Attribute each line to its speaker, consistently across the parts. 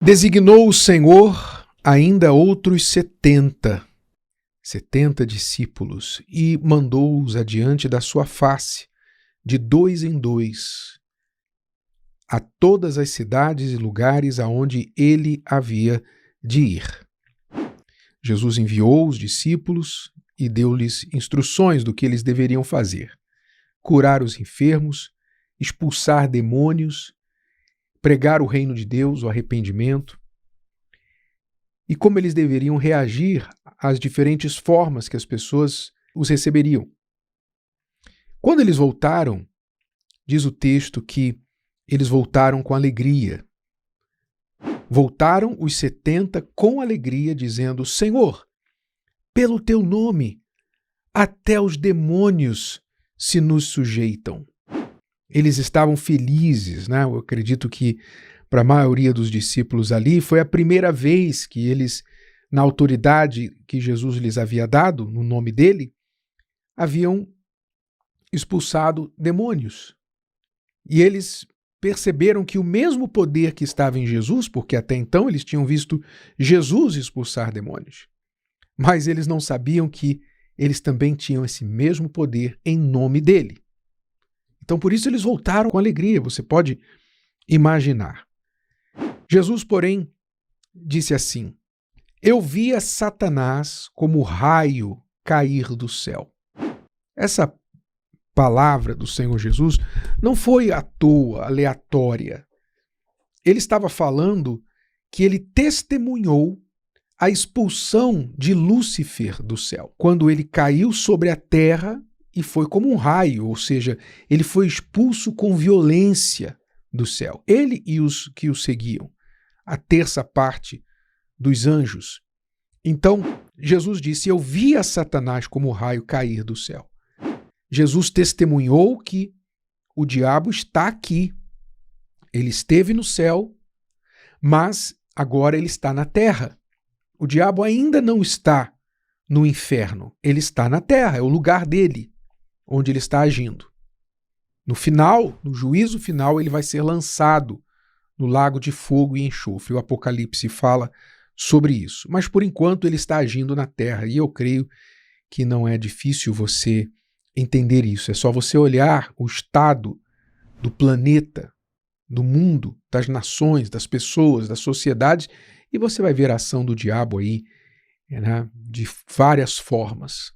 Speaker 1: Designou o Senhor ainda outros 70 discípulos, e mandou-os adiante da sua face, de 2 em 2, a todas as cidades e lugares aonde ele havia de ir. Jesus enviou os discípulos e deu-lhes instruções do que eles deveriam fazer: curar os enfermos, expulsar demônios, pregar o reino de Deus, o arrependimento, e como eles deveriam reagir às diferentes formas que as pessoas os receberiam. Quando eles voltaram, diz o texto que eles voltaram com alegria. Voltaram os 70 com alegria, dizendo: Senhor, pelo teu nome, até os demônios se nos sujeitam. Eles estavam felizes, né? Eu acredito que para a maioria dos discípulos ali foi a primeira vez que eles, na autoridade que Jesus lhes havia dado, no nome dele, haviam expulsado demônios. E eles perceberam que o mesmo poder que estava em Jesus, porque até então eles tinham visto Jesus expulsar demônios, mas eles não sabiam que eles também tinham esse mesmo poder em nome dele. Então, por isso, eles voltaram com alegria, você pode imaginar. Jesus, porém, disse assim: eu via Satanás como raio cair do céu. Essa palavra do Senhor Jesus não foi à toa, aleatória. Ele estava falando que ele testemunhou a expulsão de Lúcifer do céu, quando ele caiu sobre a terra e foi como um raio, ou seja, ele foi expulso com violência do céu. Ele e os que o seguiam, a terça parte dos anjos. Então, Jesus disse: eu via Satanás como raio cair do céu. Jesus testemunhou que o diabo está aqui. Ele esteve no céu, mas agora ele está na terra. O diabo ainda não está no inferno. Ele está na terra, é o lugar dele, onde ele está agindo. No final, no juízo final, ele vai ser lançado no lago de fogo e enxofre. O Apocalipse fala sobre isso. Mas, por enquanto, ele está agindo na terra. E eu creio que não é difícil você entender isso. É só você olhar o estado do planeta, do mundo, das nações, das pessoas, das sociedades, e você vai ver a ação do diabo aí, né, de várias formas.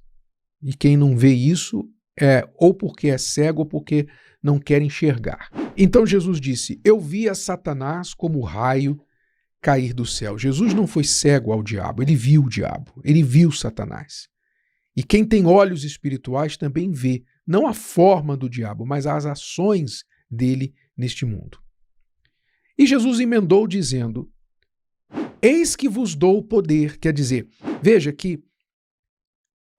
Speaker 1: E quem não vê isso é ou porque é cego ou porque não quer enxergar. Então Jesus disse: eu via Satanás como raio cair do céu. Jesus não foi cego ao diabo, ele viu o diabo, ele viu Satanás. E quem tem olhos espirituais também vê, não a forma do diabo, mas as ações dele neste mundo. E Jesus emendou dizendo: eis que vos dou o poder. Quer dizer, veja que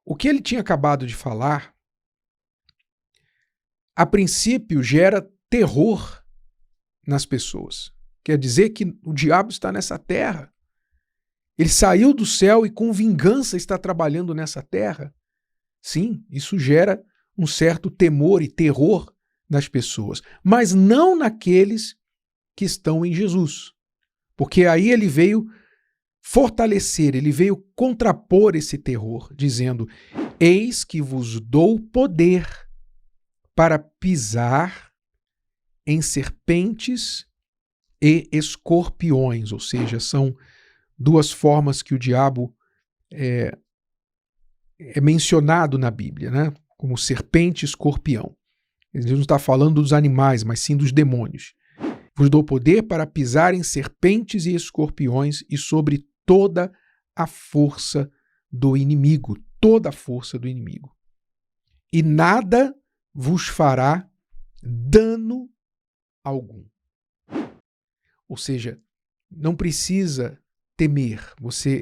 Speaker 1: o que ele tinha acabado de falar, a princípio gera terror nas pessoas. Quer dizer que o diabo está nessa terra. Ele saiu do céu e com vingança está trabalhando nessa terra. Sim, isso gera um certo temor e terror nas pessoas, mas não naqueles que estão em Jesus. Porque aí ele veio fortalecer, ele veio contrapor esse terror, dizendo: eis que vos dou poder para pisar em serpentes e escorpiões, ou seja, são duas formas que o diabo é mencionado na Bíblia, né? Como serpente e escorpião. Ele não está falando dos animais, mas sim dos demônios. Vos dou poder para pisar em serpentes e escorpiões e sobre toda a força do inimigo. Toda a força do inimigo. E nada vos fará dano algum. Ou seja, não precisa temer.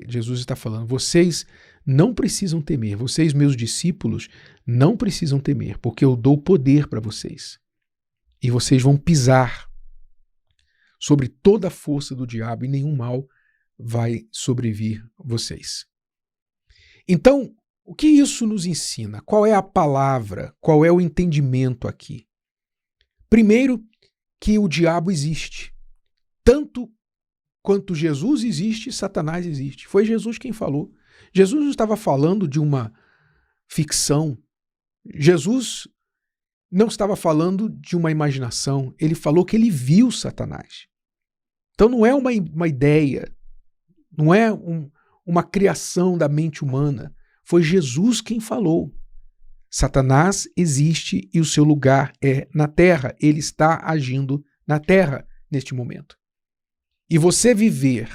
Speaker 1: Jesus está falando, vocês não precisam temer. Vocês, meus discípulos, não precisam temer, porque eu dou poder para vocês. E vocês vão pisar sobre toda a força do diabo e nenhum mal vai sobrevir vocês. Então, o que isso nos ensina? Qual é a palavra? Qual é o entendimento aqui? Primeiro, que o diabo existe. Tanto quanto Jesus existe, Satanás existe. Foi Jesus quem falou. Jesus não estava falando de uma ficção. Jesus não estava falando de uma imaginação. Ele falou que ele viu Satanás. Então não é uma ideia, não é uma criação da mente humana. Foi Jesus quem falou. Satanás existe e o seu lugar é na terra. Ele está agindo na terra neste momento. E você viver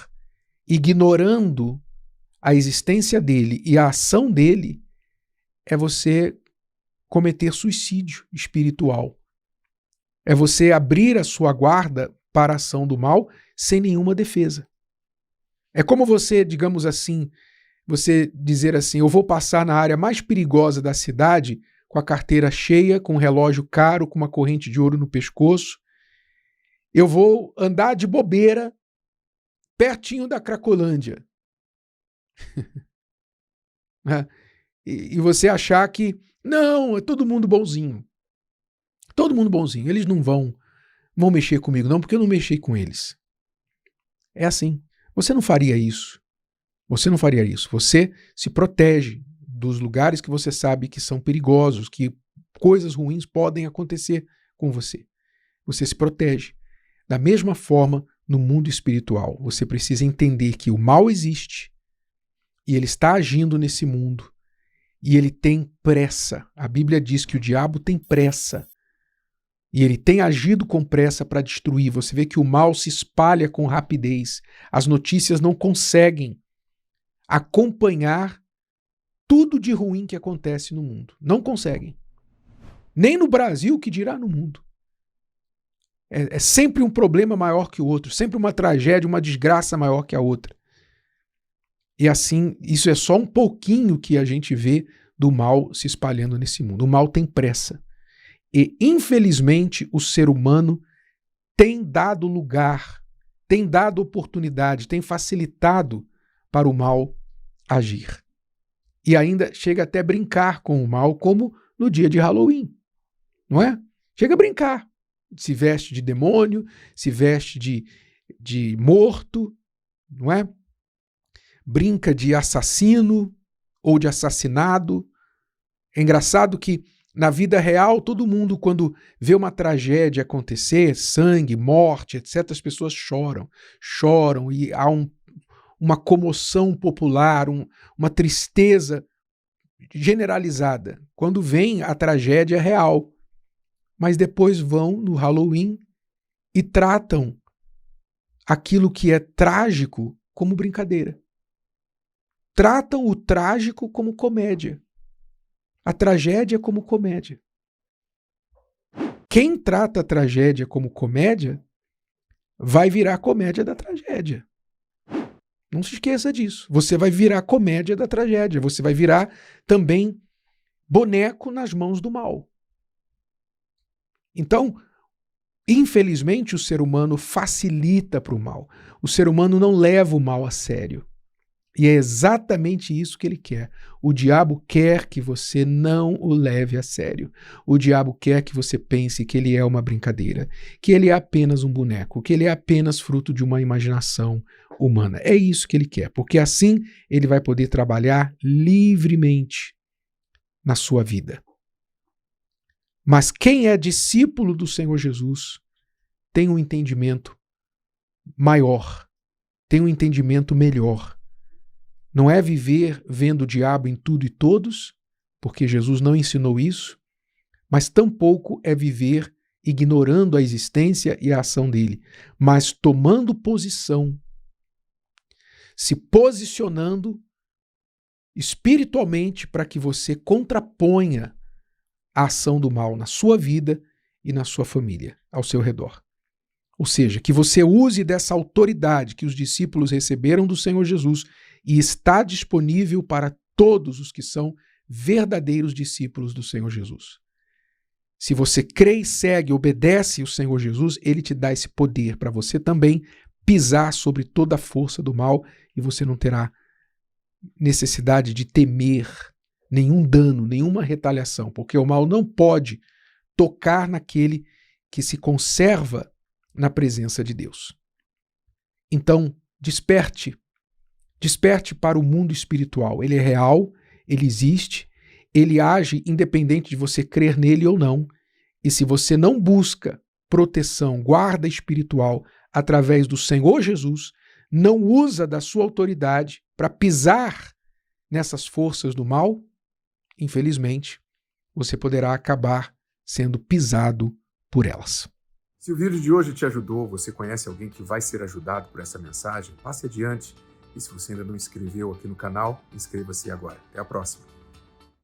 Speaker 1: ignorando a existência dele e a ação dele é você cometer suicídio espiritual. É você abrir a sua guarda para a ação do mal sem nenhuma defesa. É como você, digamos assim, você dizer assim, eu vou passar na área mais perigosa da cidade com a carteira cheia, com um relógio caro, com uma corrente de ouro no pescoço. Eu vou andar de bobeira pertinho da Cracolândia. E você achar que, não, é todo mundo bonzinho. Todo mundo bonzinho. Eles não vão mexer comigo, não, porque eu não mexi com eles. É assim. Você não faria isso. Você não faria isso. Você se protege dos lugares que você sabe que são perigosos, que coisas ruins podem acontecer com você. Você se protege. Da mesma forma, no mundo espiritual, você precisa entender que o mal existe e ele está agindo nesse mundo e ele tem pressa. A Bíblia diz que o diabo tem pressa e ele tem agido com pressa para destruir. Você vê que o mal se espalha com rapidez. As notícias não conseguem acompanhar tudo de ruim que acontece no mundo. Não conseguem. Nem no Brasil, que dirá no mundo. É sempre um problema maior que o outro, sempre uma tragédia, uma desgraça maior que a outra. E assim, isso é só um pouquinho que a gente vê do mal se espalhando nesse mundo. O mal tem pressa. E, infelizmente, o ser humano tem dado lugar, tem dado oportunidade, tem facilitado para o mal agir. E ainda chega até a brincar com o mal, como no dia de Halloween, não é? Chega a brincar. Se veste de demônio, se veste de morto, não é? Brinca de assassino ou de assassinado. É engraçado que na vida real todo mundo, quando vê uma tragédia acontecer, sangue, morte, etc., as pessoas choram e há uma comoção popular, uma tristeza generalizada quando vem a tragédia real. Mas depois vão no Halloween e tratam aquilo que é trágico como brincadeira. Tratam o trágico como comédia. A tragédia como comédia. Quem trata a tragédia como comédia vai virar comédia da tragédia. Não se esqueça disso. Você vai virar comédia da tragédia. Você vai virar também boneco nas mãos do mal. Então, infelizmente, o ser humano facilita para o mal. O ser humano não leva o mal a sério. E é exatamente isso que ele quer. O diabo quer que você não o leve a sério. O diabo quer que você pense que ele é uma brincadeira, que ele é apenas um boneco, que ele é apenas fruto de uma imaginação humana. É isso que ele quer, porque assim ele vai poder trabalhar livremente na sua vida. Mas quem é discípulo do Senhor Jesus tem um entendimento maior, tem um entendimento melhor. Não é viver vendo o diabo em tudo e todos, porque Jesus não ensinou isso, mas tampouco é viver ignorando a existência e a ação dele, mas tomando posição, se posicionando espiritualmente para que você contraponha a ação do mal na sua vida e na sua família, ao seu redor. Ou seja, que você use dessa autoridade que os discípulos receberam do Senhor Jesus e está disponível para todos os que são verdadeiros discípulos do Senhor Jesus. Se você crê e segue, obedece o Senhor Jesus, ele te dá esse poder para você também pisar sobre toda a força do mal e você não terá necessidade de temer nenhum dano, nenhuma retaliação, porque o mal não pode tocar naquele que se conserva na presença de Deus. Então, Desperte. Desperte para o mundo espiritual. Ele é real, ele existe, ele age independente de você crer nele ou não. E se você não busca proteção, guarda espiritual através do Senhor Jesus, não usa da sua autoridade para pisar nessas forças do mal, infelizmente, você poderá acabar sendo pisado por elas.
Speaker 2: Se o vídeo de hoje te ajudou, você conhece alguém que vai ser ajudado por essa mensagem, passe adiante. E se você ainda não inscreveu aqui no canal, inscreva-se agora. Até a próxima.